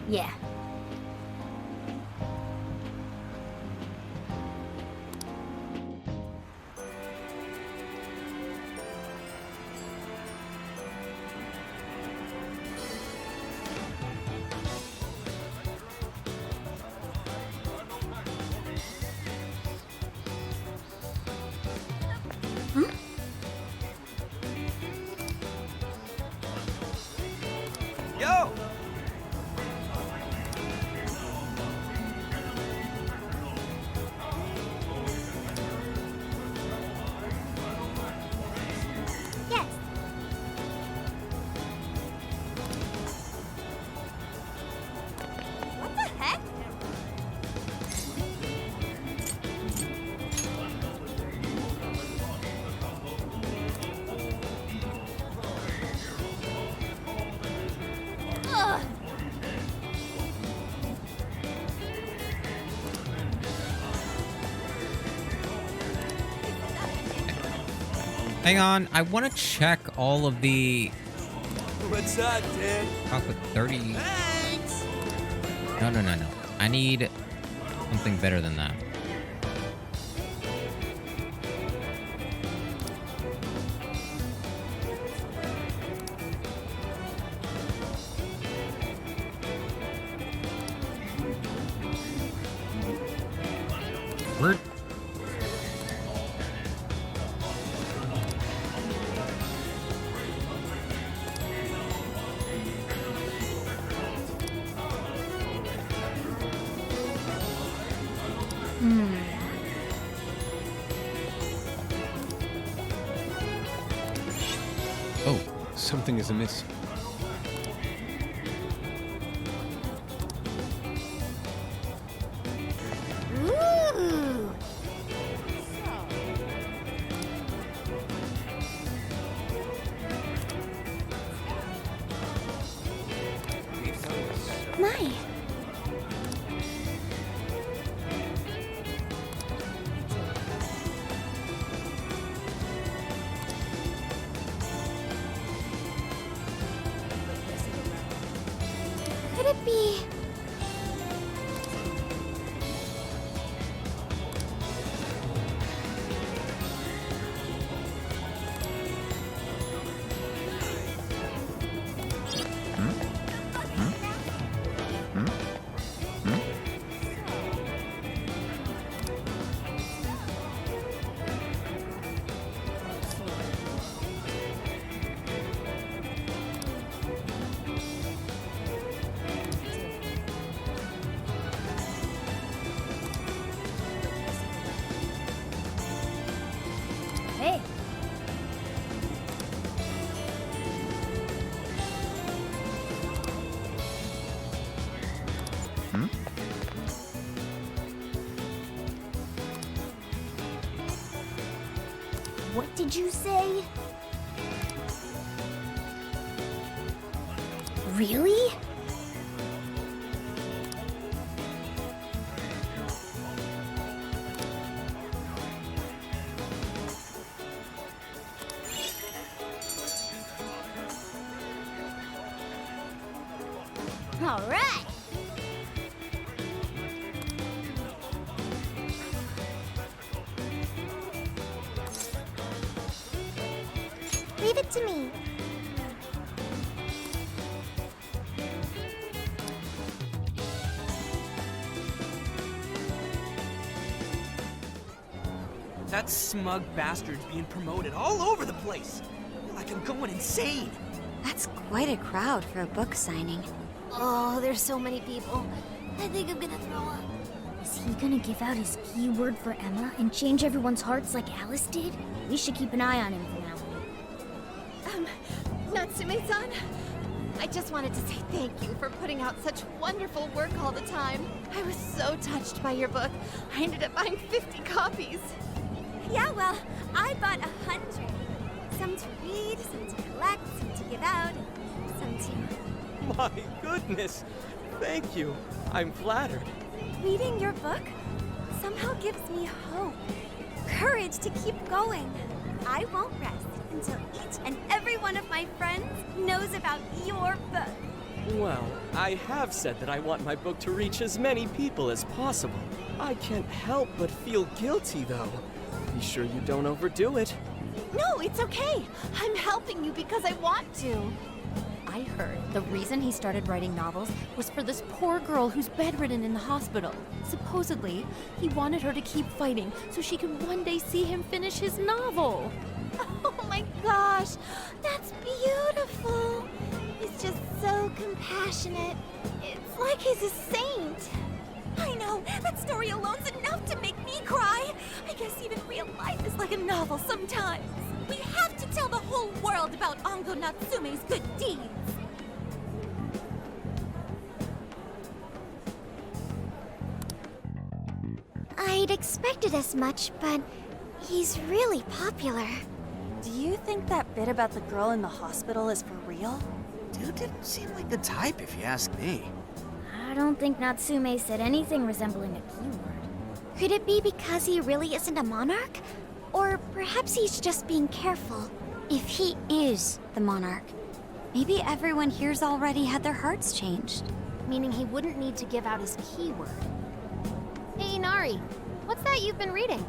Yeah. Yo! Yes. What the heck? Ugh. Hang on, I want to check all of the... What's up, dude? Talk with 30... Thanks! No. I need something better than that. Where... Oh, Something is amiss. Ooh. My. Could it be? Hey. What did you say? Really? All right. Leave it to me. That smug bastard's being promoted all over the place. Like I'm going insane. That's quite a crowd for a book signing. Oh, there's so many people. I think I'm gonna throw up. Is he gonna give out his keyword for Emma and change everyone's hearts like Alice did? We should keep an eye on him for now. Natsume-san, I just wanted to say thank you for putting out such wonderful work all the time. I was so touched by your book. I ended up buying 50 copies. Yeah, well, I bought 100. Some to read, some to collect, some to give out, some to... My goodness! Thank you. I'm flattered. Reading your book somehow gives me hope. Courage to keep going. I won't rest until each and every one of my friends knows about your book. Well, I have said that I want my book to reach as many people as possible. I can't help but feel guilty, though. Be sure you don't overdo it. No, it's okay. I'm helping you because I want to. I heard the reason he started writing novels was for this poor girl who's bedridden in the hospital. Supposedly, he wanted her to keep fighting so she could one day see him finish his novel. Oh my gosh, that's beautiful. He's just so compassionate. It's like he's a saint. I know, that story alone's enough to make me cry. I guess even real life is like a novel sometimes. We have to tell the whole world about Ango Natsume's good deeds. I'd expected as much, but he's really popular. Do you think that bit about the girl in the hospital is for real? Dude didn't seem like the type, if you ask me. I don't think Natsume said anything resembling a keyword. Could it be because he really isn't a monarch? Or perhaps he's just being careful. If he is the monarch, maybe everyone here's already had their hearts changed. Meaning he wouldn't need to give out his keyword. Hey, Inari, what's that you've been reading?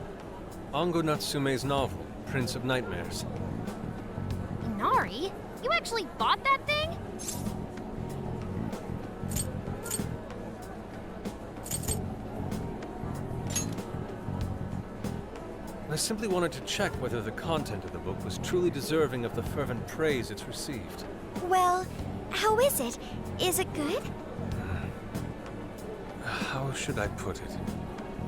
Ango Natsume's novel, Prince of Nightmares. Inari? You actually bought that thing? I simply wanted to check whether the content of the book was truly deserving of the fervent praise it's received. Well, how is it? Is it good? How should I put it?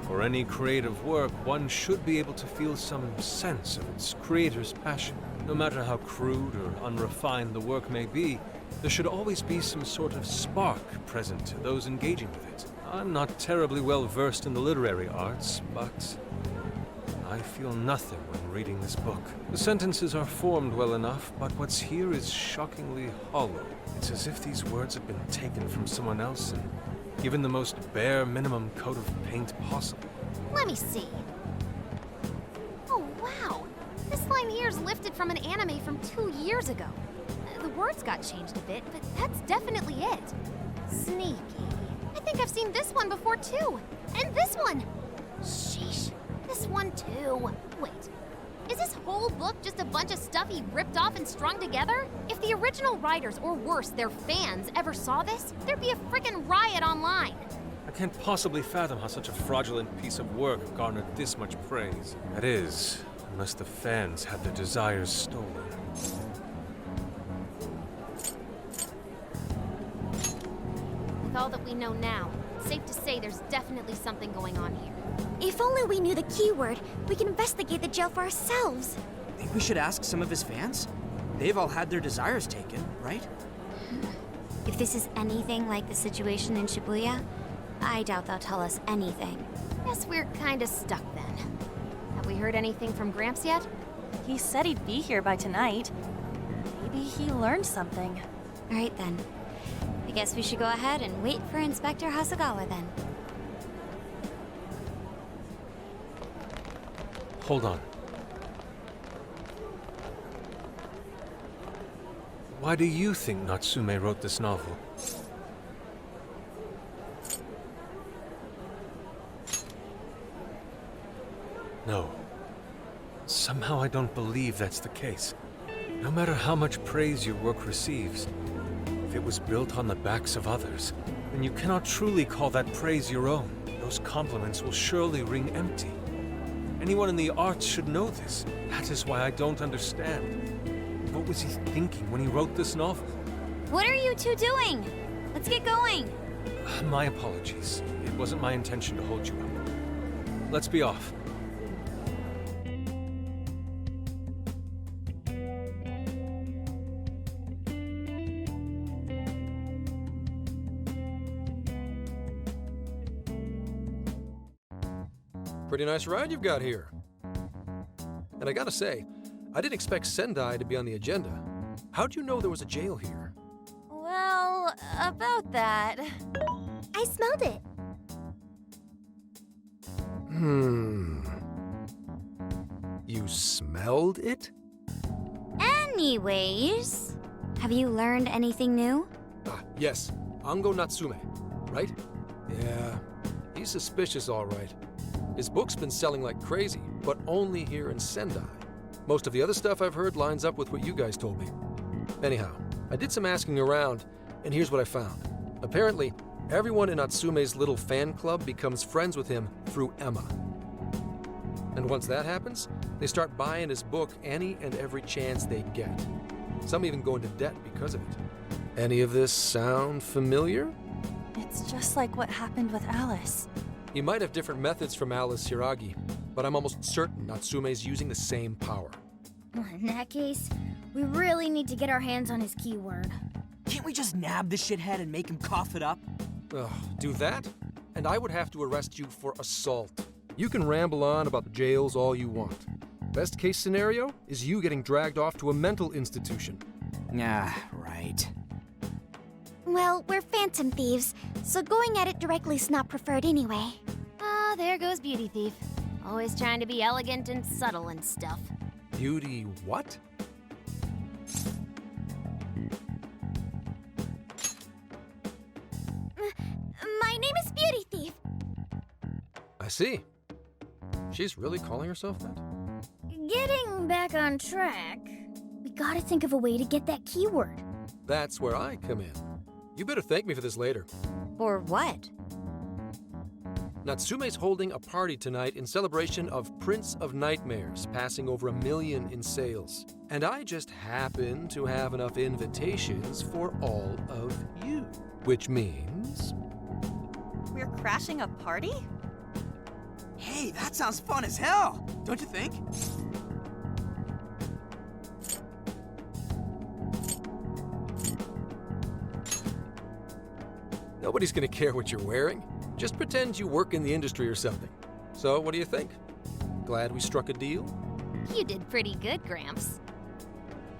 For any creative work, one should be able to feel some sense of its creator's passion. No matter how crude or unrefined the work may be, there should always be some sort of spark present to those engaging with it. I'm not terribly well versed in the literary arts, but I feel nothing when reading this book. The sentences are formed well enough, but what's here is shockingly hollow. It's as if these words have been taken from someone else and given the most bare minimum coat of paint possible. Let me see. Oh, wow. This line here is lifted from an anime from 2 years ago. The words got changed a bit, but that's definitely it. Sneaky. I think I've seen this one before, too. And this one. Sheesh. This one, too. Wait. Is this whole book just a bunch of stuff he ripped off and strung together? If the original writers, or worse, their fans, ever saw this, there'd be a frickin' riot online. I can't possibly fathom how such a fraudulent piece of work garnered this much praise. That is, unless the fans had their desires stolen. With all that we know now, it's safe to say there's definitely something going on here. If only we knew the keyword, we can investigate the jail for ourselves. Think we should ask some of his fans? They've all had their desires taken, right? If this is anything like the situation in Shibuya, I doubt they'll tell us anything. Guess we're kinda stuck then. Have we heard anything from Gramps yet? He said he'd be here by tonight. Maybe he learned something. All right then. I guess we should go ahead and wait for Inspector Hasagawa then. Hold on. Why do you think Natsume wrote this novel? No. Somehow I don't believe that's the case. No matter how much praise your work receives, if it was built on the backs of others, then you cannot truly call that praise your own. Those compliments will surely ring empty. Anyone in the arts should know this. That is why I don't understand. What was he thinking when he wrote this novel? What are you two doing? Let's get going. My apologies. It wasn't my intention to hold you up. Let's be off. Pretty nice ride you've got here. And I gotta say, I didn't expect Sendai to be on the agenda. How'd you know there was a jail here? Well, about that. I smelled it. You smelled it? Anyways, have you learned anything new? Yes. Ango Natsume, right? Yeah, he's suspicious all right. His book's been selling like crazy, but only here in Sendai. Most of the other stuff I've heard lines up with what you guys told me. Anyhow, I did some asking around, and here's what I found. Apparently, everyone in Natsume's little fan club becomes friends with him through Emma. And once that happens, they start buying his book any and every chance they get. Some even go into debt because of it. Any of this sound familiar? It's just like what happened with Alice. He might have different methods from Alice Hiragi, but I'm almost certain Natsume's using the same power. In that case, we really need to get our hands on his keyword. Can't we just nab the shithead and make him cough it up? Ugh, do that? And I would have to arrest you for assault. You can ramble on about the jails all you want. Best case scenario is you getting dragged off to a mental institution. Ah, right. Well, we're phantom thieves, so going at it directly's not preferred anyway. Ah, there goes Beauty Thief. Always trying to be elegant and subtle and stuff. Beauty what? My name is Beauty Thief. I see. She's really calling herself that? Getting back on track, we gotta think of a way to get that keyword. That's where I come in. You better thank me for this later. For what? Natsume's holding a party tonight in celebration of Prince of Nightmares passing over 1 million in sales. And I just happen to have enough invitations for all of you. Which means... We're crashing a party? Hey, that sounds fun as hell, don't you think? Nobody's gonna care what you're wearing. Just pretend you work in the industry or something. So, what do you think? Glad we struck a deal? You did pretty good, Gramps.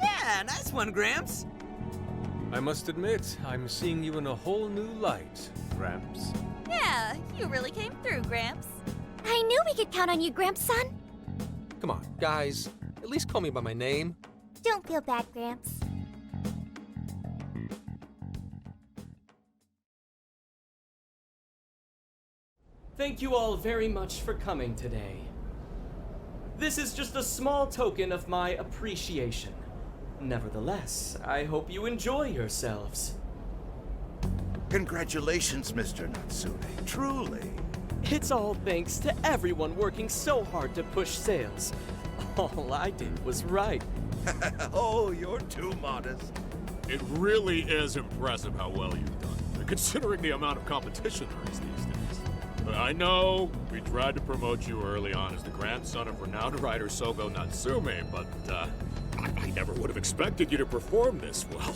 Yeah, nice one, Gramps. I must admit, I'm seeing you in a whole new light, Gramps. Yeah, you really came through, Gramps. I knew we could count on you, Gramps-son. Come on, guys. At least call me by my name. Don't feel bad, Gramps. Thank you all very much for coming today. This is just a small token of my appreciation. Nevertheless, I hope you enjoy yourselves. Congratulations, Mr. Natsume. Truly. It's all thanks to everyone working so hard to push sales. All I did was write. Oh, you're too modest. It really is impressive how well you've done, considering the amount of competition there is these days. I know we tried to promote you early on as the grandson of renowned writer Sogo Natsume, but I never would have expected you to perform this well.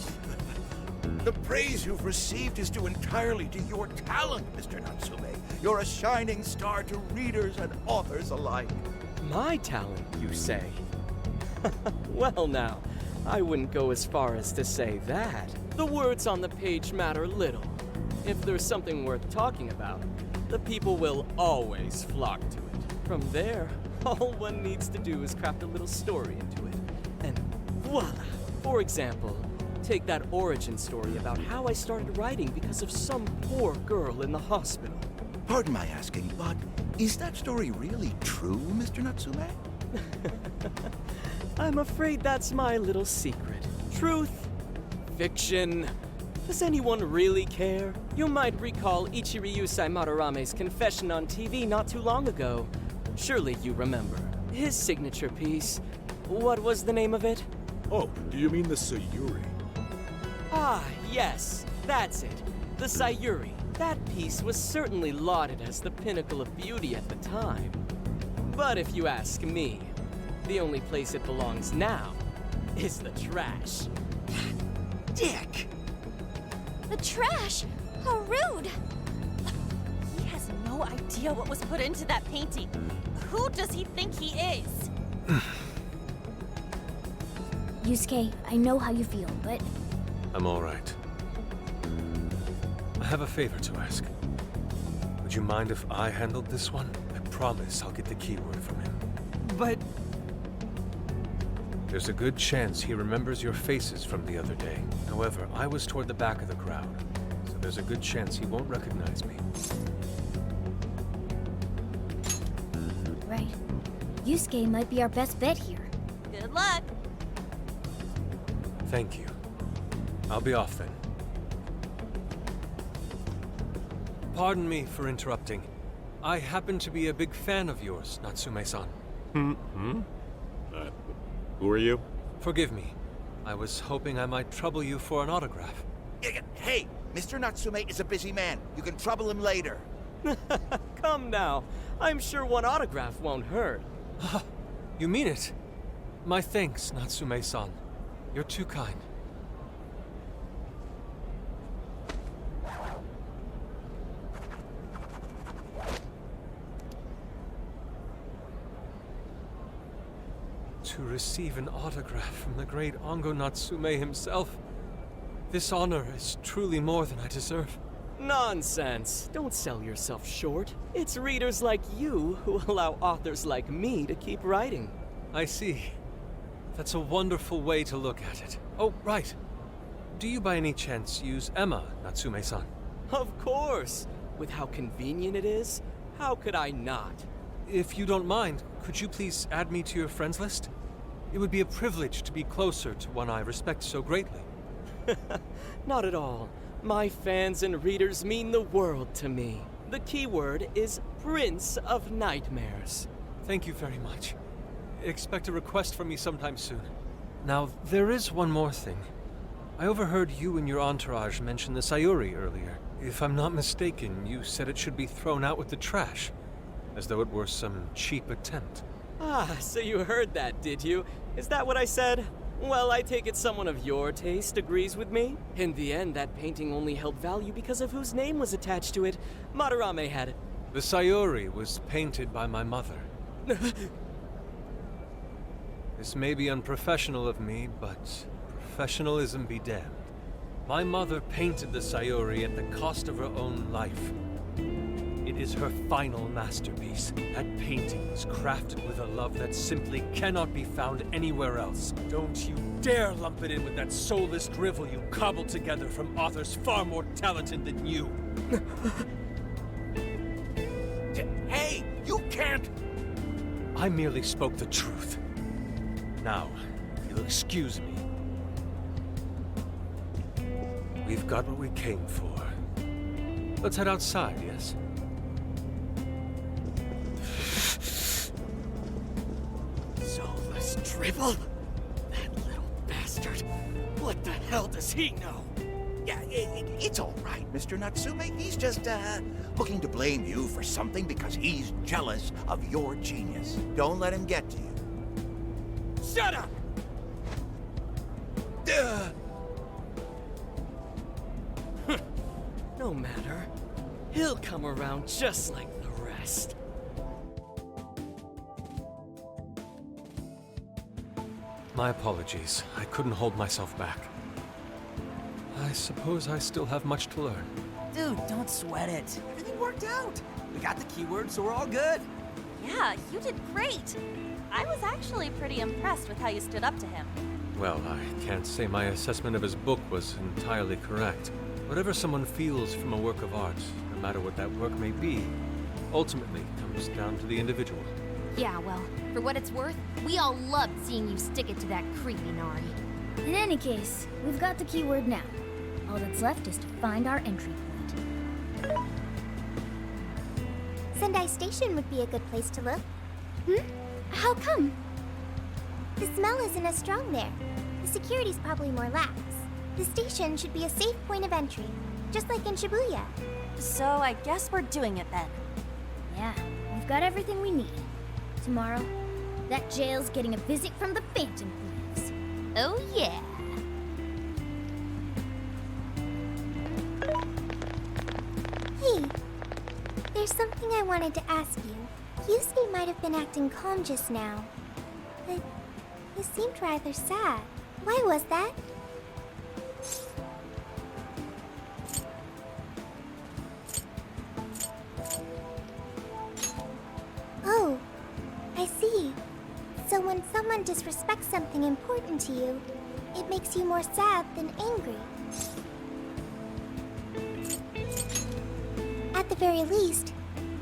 The praise you've received is due entirely to your talent, Mr. Natsume. You're a shining star to readers and authors alike. My talent, you say? Well now, I wouldn't go as far as to say that. The words on the page matter little. If there's something worth talking about, the people will always flock to it. From there, all one needs to do is craft a little story into it. And voila! For example, take that origin story about how I started writing because of some poor girl in the hospital. Pardon my asking, but is that story really true, Mr. Natsume? I'm afraid that's my little secret. Truth, fiction. Does anyone really care? You might recall Ichiryu Madarame's confession on TV not too long ago. Surely you remember. His signature piece. What was the name of it? Oh, do you mean the Sayuri? Ah, yes, that's it. The Sayuri. That piece was certainly lauded as the pinnacle of beauty at the time. But if you ask me, the only place it belongs now is the trash. Dick! The trash? How rude! He has no idea idea what was put into that painting. Who does he think he is? Yusuke, I know how you feel, but I'm all right. I have a favor to ask. Would you mind if I handled this one? I promise I'll get the keyword from him. But There's a good chance he remembers your faces from the other day. However, I was toward the back of the crowd, so there's a good chance he won't recognize me. right. Yusuke might be our best bet here. Good luck. Thank you. I'll be off then. Pardon me for interrupting. I happen to be a big fan of yours, Natsume-san. Who are you? Forgive me. I was hoping I might trouble you for an autograph. Hey, Mr. Natsume is a busy man. You can trouble him later. Come now. I'm sure one autograph won't hurt. You mean it? My thanks, Natsume-san. You're too kind. To receive an autograph from the great Ango Natsume himself. This honor is truly more than I deserve. Nonsense. Don't sell yourself short. It's readers like you who allow authors like me to keep writing. I see. That's a wonderful way to look at it. Oh, right. Do you by any chance use Emma, Natsume-san? Of course. With how convenient it is, how could I not? If you don't mind, could you please add me to your friends list? It would be a privilege to be closer to one I respect so greatly. Not at all. My fans and readers mean the world to me. The keyword is Prince of Nightmares. Thank you very much. Expect a request from me sometime soon. Now, there is one more thing. I overheard you and your entourage mention the Sayuri earlier. If I'm not mistaken, you said it should be thrown out with the trash, as though it were some cheap attempt. Ah, so you heard that, did you? Is that what I said? Well, I take it someone of your taste agrees with me. In the end, that painting only held value because of whose name was attached to it. Madarame had it. The Sayuri was painted by my mother. This may be unprofessional of me, but professionalism be damned. My mother painted the Sayuri at the cost of her own life. It is her final masterpiece. That painting was crafted with a love that simply cannot be found anywhere else. Don't you dare lump it in with that soulless drivel you cobbled together from authors far more talented than you. Hey, you can't! I merely spoke the truth. Now, if you'll excuse me. We've got what we came for. Let's head outside, yes? Soulless drivel? That little bastard. What the hell does he know? Yeah, it's all right, Mr. Natsume. He's just, looking to blame you for something because he's jealous of your genius. Don't let him get to you. Shut up! No matter. He'll come around just like the rest. My apologies. I couldn't hold myself back. I suppose I still have much to learn. dude, don't sweat it. Everything worked out. We got the keyword, so we're all good. Yeah, you did great. I was actually pretty impressed with how you stood up to him. Well, I can't say my assessment of his book was entirely correct. Whatever someone feels from a work of art, no matter what that work may be, ultimately comes down to the individual. Yeah, well, for what it's worth, we all loved seeing you stick it to that creepy Nari. In any case, we've got the keyword now. All that's left is to find our entry point. Sendai Station would be a good place to look. How come? The smell isn't as strong there. The security's probably more lax. The station should be a safe point of entry, just like in Shibuya. So I guess we're doing it then. Yeah, we've got everything we need. Tomorrow, that jail's getting a visit from the Phantom Thieves. Oh yeah. Hey, There's something I wanted to ask you. Yusuke might have been acting calm just now, but he seemed rather sad. Why was that? Oh, I see. So when someone disrespects something important to you, it makes you more sad than angry. At the very least,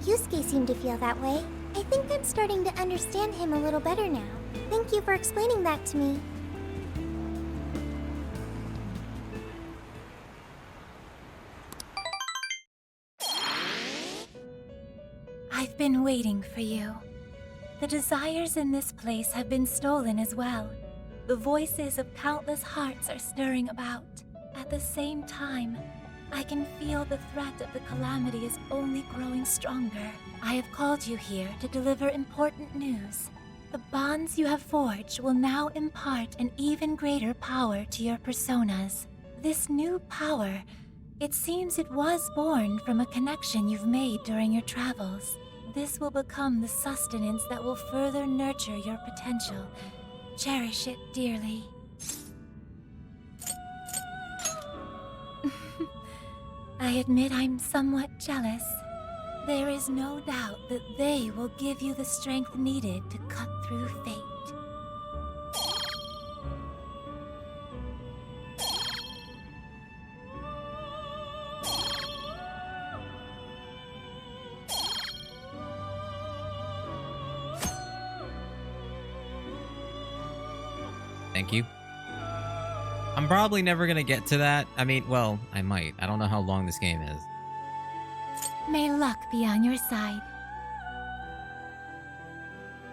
Yusuke seemed to feel that way. I think I'm starting to understand him a little better now. Thank you for explaining that to me. I've been waiting for you. The desires in this place have been stolen as well. The voices of countless hearts are stirring about. At the same time, I can feel the threat of the calamity is only growing stronger. I have called you here to deliver important news. The bonds you have forged will now impart an even greater power to your personas. This new power, it seems it was born from a connection you've made during your travels. This will become the sustenance that will further nurture your potential. Cherish it dearly. I admit I'm somewhat jealous. There is no doubt that they will give you the strength needed to cut through fate. Thank you. I'm probably never gonna get to that. I mean, well, I might. I don't know how long this game is. May luck be on your side.